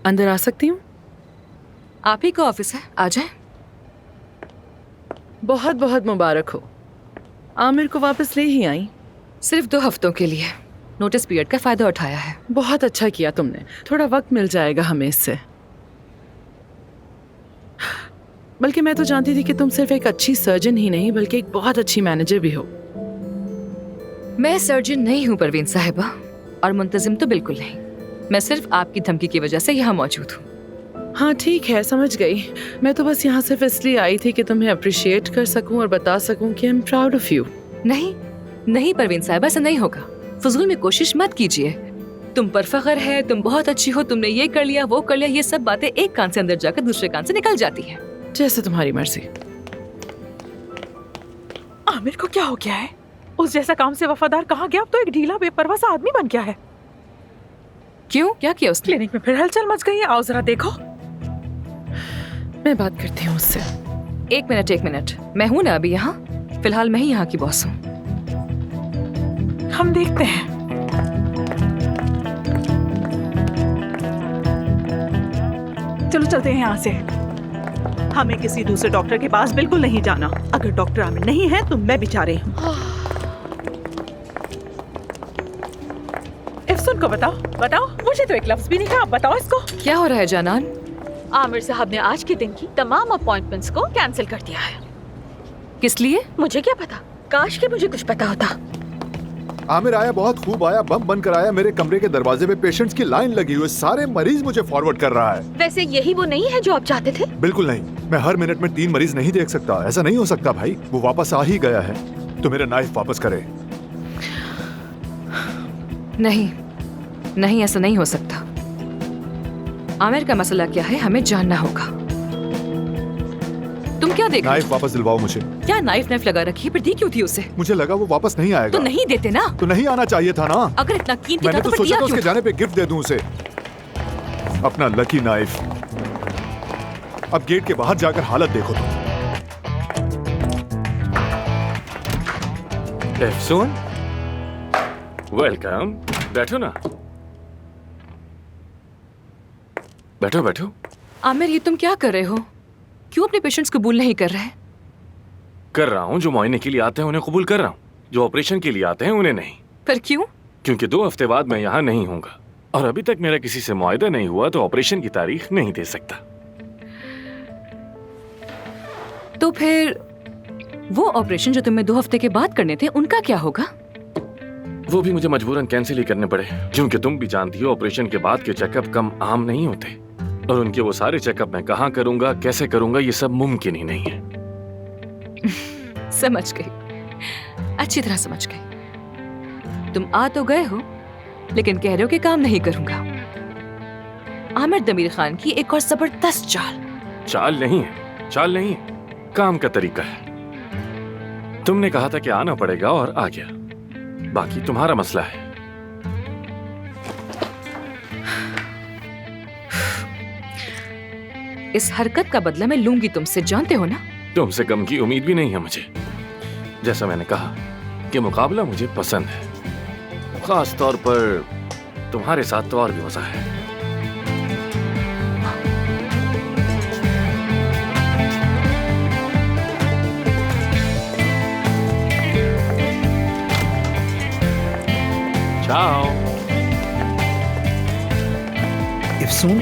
अंदर आ सकती हूँ? आप ही का ऑफिस है, आ जाए। बहुत बहुत मुबारक हो। आमिर को वापस ले ही आई। सिर्फ 2 हफ्तों के लिए नोटिस पीरियड का फायदा उठाया है। बहुत अच्छा किया तुमने, थोड़ा वक्त मिल जाएगा हमें इससे। बल्कि मैं तो जानती थी कि तुम सिर्फ एक अच्छी सर्जन ही नहीं बल्कि एक बहुत अच्छी मैनेजर भी हो। मैं सर्जन नहीं हूँ परवीन साहिबा, और मुंतजिम तो बिल्कुल नहीं। मैं सिर्फ आपकी धमकी की वजह से यहाँ मौजूद हूँ। हाँ ठीक है, समझ गई। मैं तो बस यहाँ सिर्फ इसलिए आई थी कि तुम्हें अप्रिशिएट कर सकूं और बता सकूं कि I am proud of you. नहीं नहीं परवीन साहिबा, ऐसा नहीं होगा। फजूल में कोशिश मत कीजिए। तुम पर फख्र है, तुम बहुत अच्छी हो, तुमने ये कर लिया वो कर लिया, ये सब बातें एक कान से अंदर जाकर दूसरे कान से निकल जाती है। जैसे तुम्हारी मर्जी। आमिर को क्या हो गया है? उस जैसा काम से वफादार कहाँ गया? अब तो एक ढीला बेपरवाह सा आदमी बन गया है। क्यों, क्या किया उसने? क्लिनिक में फिर हलचल मच गई है। आओ जरा देखो। मैं बात करती हूँ उससे। एक मिनट, मैं हूँ ना अभी यहाँ। फिलहाल मैं ही यहाँ की बॉस हूँ। हम देखते हैं। चलो चलते हैं यहाँ से। हमें किसी दूसरे डॉक्टर के पास बिल्कुल नहीं जाना। अगर डॉक्टर आमिर नहीं है तो मैं बेचारे हूँ। इफ्सून को बताओ। मुझे तो एक लफ्ज भी नहीं कहा। आप बताओ इसको। क्या हो रहा है जानान? आमिर साहब ने आज के दिन की तमाम अपॉइंटमेंट्स को कैंसिल कर दिया है। किस लिए? मुझे क्या पता, काश कि मुझे कुछ पता होता। आमिर आया, बहुत खूब आया, बम बनकर आया। मेरे कमरे के दरवाजे पे पेशेंट्स की लाइन लगी हुई, सारे मरीज मुझे फॉरवर्ड कर रहा है। वैसे यही वो नहीं है जो आप चाहते थे? बिल्कुल नहीं, मैं हर मिनट में 3 मरीज नहीं देख सकता। ऐसा नहीं हो सकता भाई। वो वापस आ ही गया है तो मेरा नाइफ वापस करे। नहीं, ऐसा नहीं हो सकता। आमिर का मसला क्या है हमें जानना होगा। तुम क्या देख रहे नाइफ वापस दिलवाओ मुझे। क्या नाइफ लगा रखी है? पर दी क्यों थी उसे? मुझे लगा वो वापस नहीं आएगा। तो नहीं देते ना? तो नहीं आना चाहिए था ना। अगर इतना कीमती मैंने था तो फिर सोचा दिया था उसके क्यों? जाने पे गिफ्ट दे दूं उसे, अपना लकी नाइफ। अब गेट के बाहर जाकर हालत देखो तुम। इफ्सून, वेलकम। बैठो ना, बैठो। आमिर, ये तुम क्या कर रहे हो? क्यों अपने पेशेंट्स कबूल नहीं कर रहे? कर रहा हूँ। जो मुआयने के लिए आते हैं उन्हें कबूल कर रहा हूँ, जो ऑपरेशन के लिए आते हैं उन्हें नहीं। पर क्यों? क्योंकि 2 हफ्ते बाद मैं यहाँ नहीं हूँगा और अभी तक मेरा किसी से मुआयदा नहीं हुआ तो ऑपरेशन की तारीख नहीं दे सकता। तो फिर वो ऑपरेशन जो तुम्हें 2 हफ्ते के बाद करने थे उनका क्या होगा? वो भी मुझे मजबूरन कैंसिल ही करने पड़े, क्योंकि तुम भी जानती हो ऑपरेशन के बाद के चेकअप कम आम नहीं होते, और उनके वो सारे चेकअप मैं कहाँ करूंगा, कैसे करूंगा, ये सब मुमकिन ही नहीं है। समझ गई, अच्छी तरह समझ गई। तुम आ तो गए हो लेकिन कह रहे हो कि काम नहीं करूंगा। आमिर दमीर खान की एक और जबरदस्त चाल नहीं है, काम का तरीका है। तुमने कहा था कि आना पड़ेगा और आ गया, बाकी तुम्हारा मसला है। इस हरकत का बदला मैं लूंगी तुमसे, जानते हो ना? तुमसे कम की उम्मीद भी नहीं है मुझे। जैसा मैंने कहा कि मुकाबला मुझे पसंद है, खास तौर पर तुम्हारे साथ तो और भी मजा है। इफ्सून,